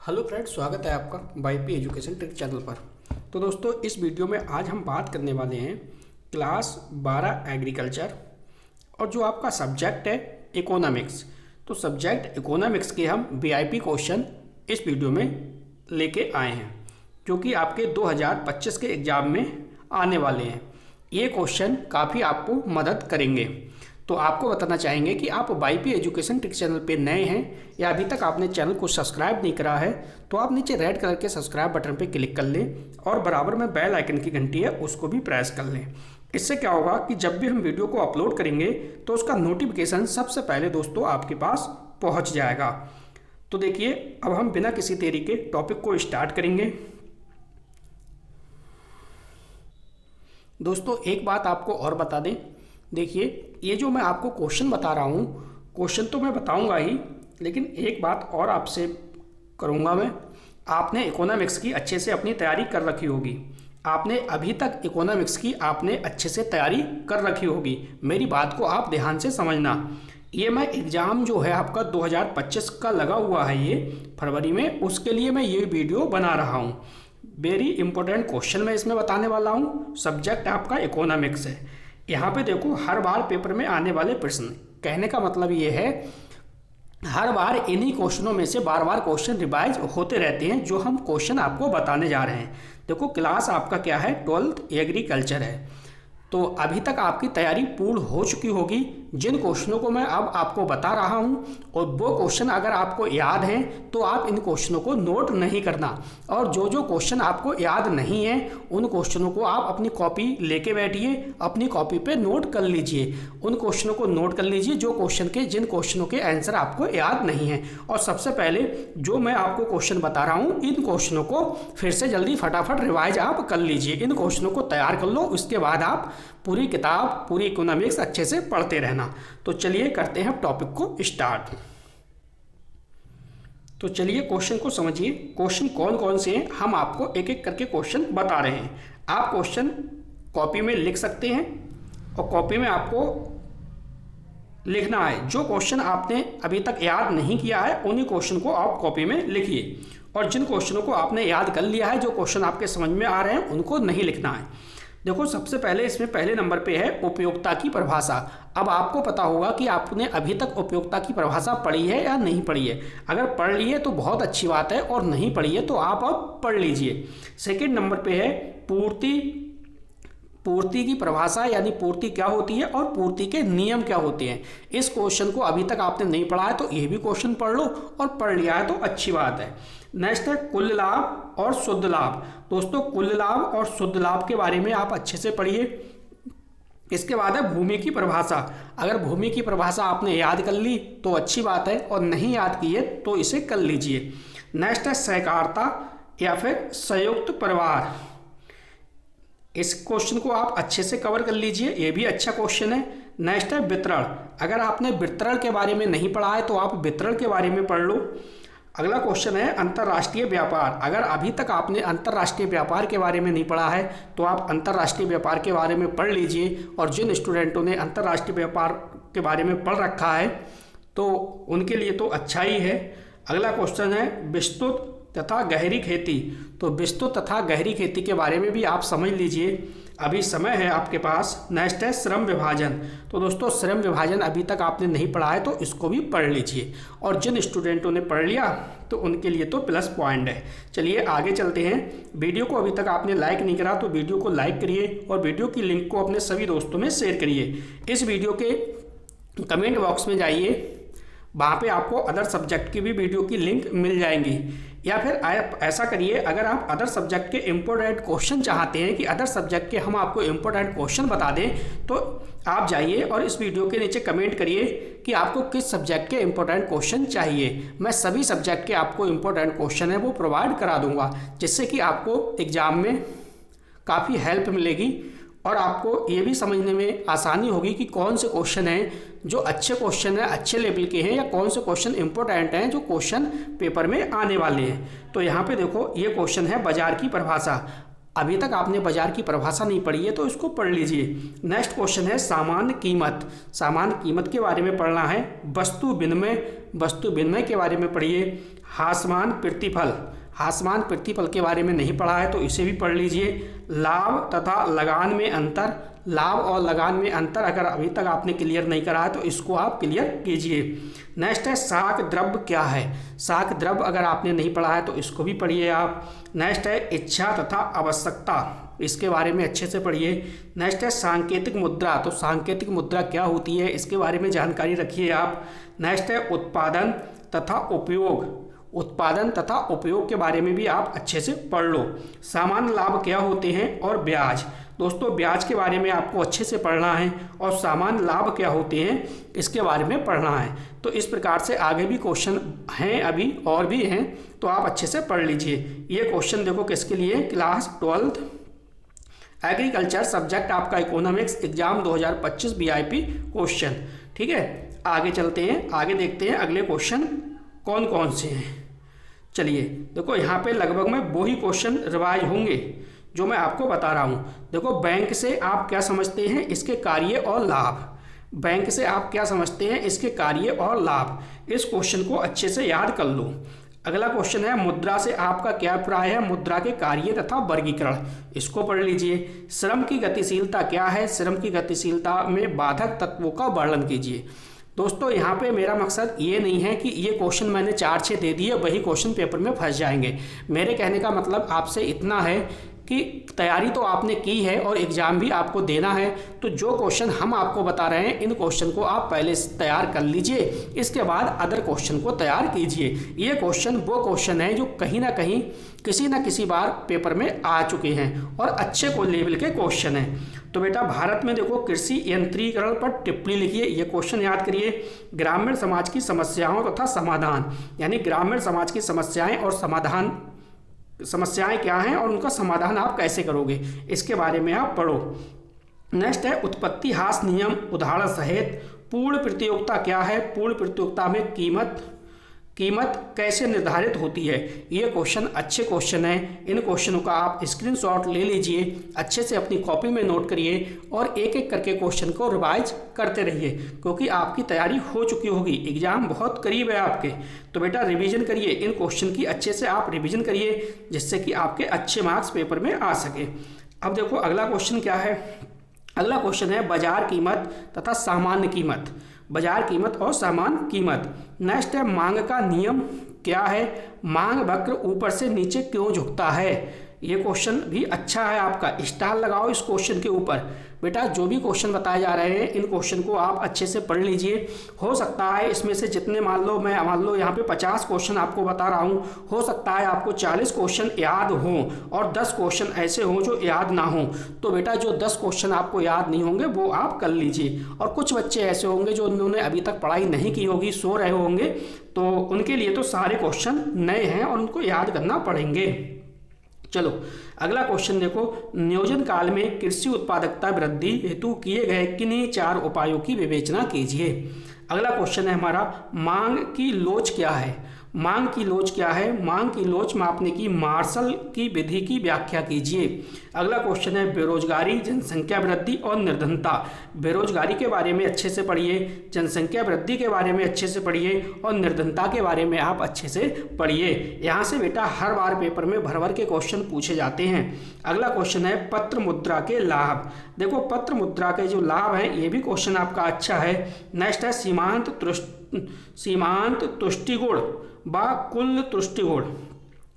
Hello friends, स्वागत है आपका वाईपी एजुकेशन ट्रिक चैनल पर। तो दोस्तों, इस वीडियो में आज हम बात करने वाले हैं क्लास 12 एग्रीकल्चर और जो आपका सब्जेक्ट है इकोनॉमिक्स। तो सब्जेक्ट इकोनॉमिक्स के हम वीआईपी क्वेश्चन इस वीडियो में लेके आए हैं जो कि आपके 2025 के एग्ज़ाम में आने वाले हैं। ये क्वेश्चन काफ़ी आपको मदद करेंगे। तो आपको बताना चाहेंगे कि आप वाईपी एजुकेशन ट्रिक चैनल पे नए हैं या अभी तक आपने चैनल को सब्सक्राइब नहीं करा है तो आप नीचे रेड कलर के सब्सक्राइब बटन पे क्लिक कर लें और बराबर में बेल आइकन की घंटी है उसको भी प्रेस कर लें। इससे क्या होगा कि जब भी हम वीडियो को अपलोड करेंगे तो उसका नोटिफिकेशन सबसे पहले दोस्तों आपके पास पहुँच जाएगा। तो देखिए, अब हम बिना किसी देरी के टॉपिक को स्टार्ट करेंगे। दोस्तों, एक बात आपको और बता दें, देखिए ये जो मैं आपको क्वेश्चन बता रहा हूँ, क्वेश्चन तो मैं बताऊँगा ही, लेकिन एक बात और आपसे करूँगा मैं। आपने इकोनॉमिक्स की अच्छे से अपनी तैयारी कर रखी होगी। आपने अभी तक इकोनॉमिक्स की आपने अच्छे से तैयारी कर रखी होगी। मेरी बात को आप ध्यान से समझना। ये मैं एग्ज़ाम जो है आपका 2025 का लगा हुआ है, ये फरवरी में, उसके लिए मैं ये वीडियो बना रहा हूँ। वेरी इंपॉर्टेंट क्वेश्चन मैं इसमें बताने वाला हूँ। सब्जेक्ट आपका इकोनॉमिक्स है। यहाँ पे देखो, हर बार पेपर में आने वाले प्रश्न, कहने का मतलब ये है हर बार इन्हीं क्वेश्चनों में से बार बार क्वेश्चन रिवाइज होते रहते हैं जो हम क्वेश्चन आपको बताने जा रहे हैं। देखो, क्लास आपका क्या है, 12th एग्रीकल्चर है। तो अभी तक आपकी तैयारी पूर्ण हो चुकी होगी। जिन क्वेश्चनों को मैं अब आपको बता रहा हूं और वो क्वेश्चन अगर आपको याद हैं तो आप इन क्वेश्चनों को नोट नहीं करना, और जो जो क्वेश्चन आपको याद नहीं है उन क्वेश्चनों को आप अपनी कॉपी लेके बैठिए, अपनी कॉपी पे नोट कर लीजिए। उन क्वेश्चनों को नोट कर लीजिए जिन क्वेश्चनों के आंसर आपको याद नहीं है। और सबसे पहले जो मैं आपको क्वेश्चन बता रहा हूँ, इन क्वेश्चनों को फिर से जल्दी फटाफट रिवाइज आप कर लीजिए। इन क्वेश्चनों को तैयार कर लो, उसके बाद आप पूरी किताब, पूरी इकोनॉमिक्स अच्छे से पढ़ते रहना। तो चलिए करते हैं टॉपिक को स्टार्ट। तो चलिए क्वेश्चन को समझिए। क्वेश्चन कौन कौन से हैं, हम आपको एक एक करके क्वेश्चन बता रहे हैं। आप क्वेश्चन कॉपी में लिख सकते हैं और कॉपी में आपको लिखना है जो क्वेश्चन आपने अभी तक याद नहीं किया है, उन्हीं क्वेश्चन को आप कॉपी में लिखिए। और जिन क्वेश्चनों को आपने याद कर लिया है, जो क्वेश्चन आपके समझ में आ रहे हैं, उनको नहीं लिखना है। देखो, सबसे पहले इसमें पहले नंबर पे है उपयोगिता की परिभाषा। अब आपको पता होगा कि आपने अभी तक उपयोगिता की परिभाषा पढ़ी है या नहीं पढ़ी है। अगर पढ़ ली है तो बहुत अच्छी बात है, और नहीं पढ़ी है तो आप अब पढ़ लीजिए। सेकंड नंबर पे है पूर्ति की परिभाषा, यानी पूर्ति क्या होती है और पूर्ति के नियम क्या होते हैं। इस क्वेश्चन को अभी तक आपने नहीं पढ़ा है तो ये भी क्वेश्चन पढ़ लो, और पढ़ लिया है तो अच्छी बात है। नेक्स्ट है कुल लाभ और शुद्ध लाभ। दोस्तों, कुल लाभ और शुद्ध लाभ के बारे में आप अच्छे से पढ़िए। इसके बाद है भूमि की परिभाषा। अगर भूमि की परिभाषा आपने याद कर ली तो अच्छी बात है, और नहीं याद की है तो इसे कर लीजिए। नेक्स्ट है सहकारिता या फिर संयुक्त परिवार। इस क्वेश्चन को आप अच्छे से कवर कर लीजिए, ये भी अच्छा क्वेश्चन है। नेक्स्ट है वितरण। अगर आपने वितरण के बारे में नहीं पढ़ा है तो आप वितरण के बारे में पढ़ लो। अगला क्वेश्चन है अंतर्राष्ट्रीय व्यापार। अगर अभी तक आपने अंतर्राष्ट्रीय व्यापार के बारे में नहीं पढ़ा है तो आप अंतर्राष्ट्रीय व्यापार के बारे में पढ़ लीजिए। और जिन स्टूडेंटों ने अंतर्राष्ट्रीय व्यापार के बारे में पढ़ रखा है तो उनके लिए तो अच्छा ही है। अगला क्वेश्चन है विस्तृत तथा गहरी खेती। तो विस्तृत तथा गहरी खेती के बारे में भी आप समझ लीजिए, अभी समय है आपके पास। नेक्स्ट है श्रम विभाजन। तो दोस्तों, श्रम विभाजन अभी तक आपने नहीं पढ़ा है तो इसको भी पढ़ लीजिए, और जिन स्टूडेंटों ने पढ़ लिया तो उनके लिए तो प्लस पॉइंट है। चलिए आगे चलते हैं। वीडियो को अभी तक आपने लाइक नहीं करा तो वीडियो को लाइक करिए और वीडियो की लिंक को अपने सभी दोस्तों में शेयर करिए। इस वीडियो के कमेंट बॉक्स में जाइए, वहाँ पे आपको अदर सब्जेक्ट की भी वीडियो की लिंक मिल जाएंगी। या फिर आप ऐसा करिए, अगर आप अदर सब्जेक्ट के इम्पोर्टेंट क्वेश्चन चाहते हैं कि अदर सब्जेक्ट के हम आपको इम्पोर्टेंट क्वेश्चन बता दें, तो आप जाइए और इस वीडियो के नीचे कमेंट करिए कि आपको किस सब्जेक्ट के इम्पोर्टेंट क्वेश्चन चाहिए। मैं सभी सब्जेक्ट के आपको इम्पोर्टेंट क्वेश्चन है वो प्रोवाइड करा दूंगा, जिससे कि आपको एग्ज़ाम में काफ़ी हेल्प मिलेगी और आपको ये भी समझने में आसानी होगी कि कौन से क्वेश्चन हैं जो अच्छे क्वेश्चन हैं, अच्छे लेवल के हैं, या कौन से क्वेश्चन इंपॉर्टेंट हैं जो क्वेश्चन पेपर में आने वाले हैं। तो यहाँ पे देखो, ये क्वेश्चन है बाजार की परिभाषा। अभी तक आपने बाजार की परिभाषा नहीं पढ़ी है तो इसको पढ़ लीजिए। नेक्स्ट क्वेश्चन है सामान्य कीमत। सामान्य कीमत के बारे में पढ़ना है। वस्तु विनिमय के बारे में पढ़िए। हासमान प्रतिफल, हासमान प्रतिफल के बारे में नहीं पढ़ा है तो इसे भी पढ़ लीजिए। लाभ तथा लगान में अंतर, लाभ और लगान में अंतर अगर अभी तक आपने क्लियर नहीं करा है तो इसको आप क्लियर कीजिए। नेक्स्ट है साख द्रव्य क्या है। साख द्रव्य अगर आपने नहीं पढ़ा है तो इसको भी पढ़िए आप। नेक्स्ट है इच्छा तथा आवश्यकता, इसके बारे में अच्छे से पढ़िए। नेक्स्ट है सांकेतिक मुद्रा, तो सांकेतिक मुद्रा क्या होती है इसके बारे में जानकारी रखिए आप। नेक्स्ट है उत्पादन तथा उपयोग, उत्पादन तथा उपयोग के बारे में भी आप अच्छे से पढ़ लो। सामान्य लाभ क्या होते हैं और ब्याज, दोस्तों ब्याज के बारे में आपको अच्छे से पढ़ना है और सामान्य लाभ क्या होते हैं इसके बारे में पढ़ना है। तो इस प्रकार से आगे भी क्वेश्चन हैं, अभी और भी हैं, तो आप अच्छे से पढ़ लीजिए। ये क्वेश्चन देखो किसके लिए, क्लास 12 एग्रीकल्चर सब्जेक्ट आपका इकोनॉमिक्स एग्जाम 2025 VIP क्वेश्चन। ठीक है, आगे चलते हैं, आगे देखते हैं अगले क्वेश्चन कौन कौन से हैं। चलिए देखो यहाँ पे लगभग में वही क्वेश्चन रिवाइज होंगे जो मैं आपको बता रहा हूँ। देखो बैंक से आप क्या समझते हैं, इसके कार्य और लाभ। बैंक से आप क्या समझते हैं, इसके कार्य और लाभ। इस क्वेश्चन को अच्छे से याद कर लो। अगला क्वेश्चन है मुद्रा से आपका क्या अभिप्राय है, मुद्रा के कार्य तथा वर्गीकरण, इसको पढ़ लीजिए। श्रम की गतिशीलता क्या है, श्रम की गतिशीलता में बाधक तत्वों का वर्णन कीजिए। दोस्तों यहाँ पे मेरा मकसद ये नहीं है कि ये क्वेश्चन मैंने 4-6 दे दिए वही क्वेश्चन पेपर में फंस जाएंगे। मेरे कहने का मतलब आपसे इतना है कि तैयारी तो आपने की है और एग्ज़ाम भी आपको देना है, तो जो क्वेश्चन हम आपको बता रहे हैं इन क्वेश्चन को आप पहले से तैयार कर लीजिए, इसके बाद अदर क्वेश्चन को तैयार कीजिए। ये क्वेश्चन वो क्वेश्चन है जो कहीं ना कहीं किसी न किसी बार पेपर में आ चुके हैं और अच्छे को लेवल के क्वेश्चन हैं। तो बेटा भारत में देखो कृषि यंत्रीकरण पर टिप्पणी लिखिए, ये क्वेश्चन याद करिए। ग्रामीण समाज की समस्याओं तथा समाधान, यानी ग्रामीण समाज की समस्याएं और समस्याएं क्या हैं और उनका समाधान आप कैसे करोगे, इसके बारे में आप पढ़ो। नेक्स्ट है उत्पत्ति हास नियम उदाहरण सहित। पूर्ण प्रतियोगिता क्या है, पूर्ण प्रतियोगिता में कीमत कैसे निर्धारित होती है। ये क्वेश्चन अच्छे क्वेश्चन हैं, इन क्वेश्चनों का आप स्क्रीनशॉट ले लीजिए, अच्छे से अपनी कॉपी में नोट करिए और एक एक करके क्वेश्चन को रिवाइज करते रहिए, क्योंकि आपकी तैयारी हो चुकी होगी, एग्जाम बहुत करीब है आपके। तो बेटा रिवीजन करिए, इन क्वेश्चन की अच्छे से आप रिवीजन करिए जिससे कि आपके अच्छे मार्क्स पेपर में आ सके। अब देखो अगला क्वेश्चन क्या है, अगला क्वेश्चन है बाजार कीमत तथा सामान्य कीमत, बाजार कीमत और सामान्य कीमत। नेक्स्ट है मांग का नियम क्या है, मांग वक्र ऊपर से नीचे क्यों झुकता है। ये क्वेश्चन भी अच्छा है आपका, स्टार लगाओ इस क्वेश्चन के ऊपर। बेटा जो भी क्वेश्चन बताए जा रहे हैं इन क्वेश्चन को आप अच्छे से पढ़ लीजिए। हो सकता है इसमें से जितने मान लो यहाँ पे 50 क्वेश्चन आपको बता रहा हूँ, हो सकता है आपको 40 क्वेश्चन याद हों और 10 क्वेश्चन ऐसे हों जो याद ना हों। तो बेटा जो 10 क्वेश्चन आपको याद नहीं होंगे वो आप कर लीजिए, और कुछ बच्चे ऐसे होंगे जो उन्होंने अभी तक पढ़ाई नहीं की होगी, सो रहे होंगे, तो उनके लिए तो सारे क्वेश्चन नए हैं और उनको याद करना पड़ेंगे। चलो अगला क्वेश्चन देखो, नियोजन काल में कृषि उत्पादकता वृद्धि हेतु किए गए किन्हीं 4 उपायों की विवेचना कीजिए। अगला क्वेश्चन है हमारा मांग की लोच क्या है। मांग की लोच क्या है, मांग की लोच मापने की मार्शल की विधि की व्याख्या कीजिए। अगला क्वेश्चन है बेरोजगारी, जनसंख्या वृद्धि और निर्धनता। बेरोजगारी के बारे में अच्छे से पढ़िए, जनसंख्या वृद्धि के बारे में अच्छे से पढ़िए और निर्धनता के बारे में आप अच्छे से पढ़िए। यहाँ से बेटा हर बार पेपर में भर के क्वेश्चन पूछे जाते हैं। अगला क्वेश्चन है पत्र मुद्रा के लाभ। देखो पत्र मुद्रा के जो लाभ हैं ये भी क्वेश्चन आपका अच्छा है। नेक्स्ट है सीमांत तुष्टिगुण व कुल तुष्टिगुण,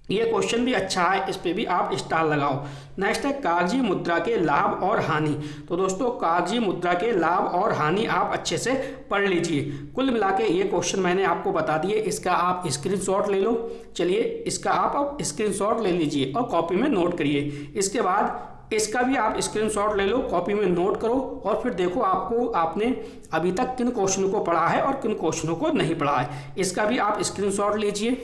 ये क्वेश्चन भी अच्छा है, इस पे भी आप स्टार लगाओ। नेक्स्ट है कागजी मुद्रा के लाभ और हानि। तो दोस्तों कागजी मुद्रा के लाभ और हानि आप अच्छे से पढ़ लीजिए। कुल मिला के ये क्वेश्चन मैंने आपको बता दिए, इसका आप स्क्रीनशॉट ले लो। चलिए इसका आप अब स्क्रीनशॉट ले लीजिए और कॉपी में नोट करिए। इसके बाद इसका भी आप स्क्रीनशॉट ले लो, कॉपी में नोट करो और फिर देखो आपने अभी तक किन क्वेश्चनों को पढ़ा है और किन क्वेश्चनों को नहीं पढ़ा है। इसका भी आप स्क्रीनशॉट लीजिए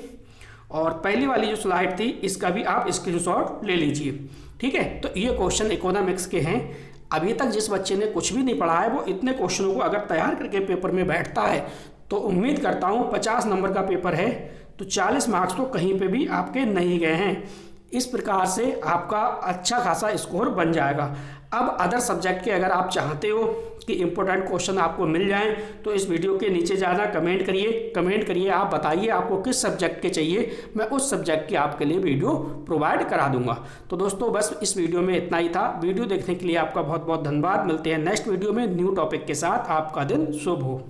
और पहली वाली जो स्लाइड थी इसका भी आप स्क्रीनशॉट ले लीजिए। ठीक है, तो ये क्वेश्चन इकोनॉमिक्स के हैं। अभी तक जिस बच्चे ने कुछ भी नहीं पढ़ा है वो इतने क्वेश्चनों को अगर तैयार करके पेपर में बैठता है तो उम्मीद करता हूँ 50 नंबर का पेपर है तो 40 मार्क्स तो कहीं पे भी आपके नहीं गए हैं। इस प्रकार से आपका अच्छा खासा स्कोर बन जाएगा। अब अदर सब्जेक्ट के अगर आप चाहते हो कि इम्पोर्टेंट क्वेश्चन आपको मिल जाएं तो इस वीडियो के नीचे जाना, कमेंट करिए, आप बताइए आपको किस सब्जेक्ट के चाहिए, मैं उस सब्जेक्ट की आपके लिए वीडियो प्रोवाइड करा दूंगा। तो दोस्तों बस इस वीडियो में इतना ही था। वीडियो देखने के लिए आपका बहुत बहुत धन्यवाद। मिलते हैं नेक्स्ट वीडियो में न्यू टॉपिक के साथ। आपका दिन शुभ हो।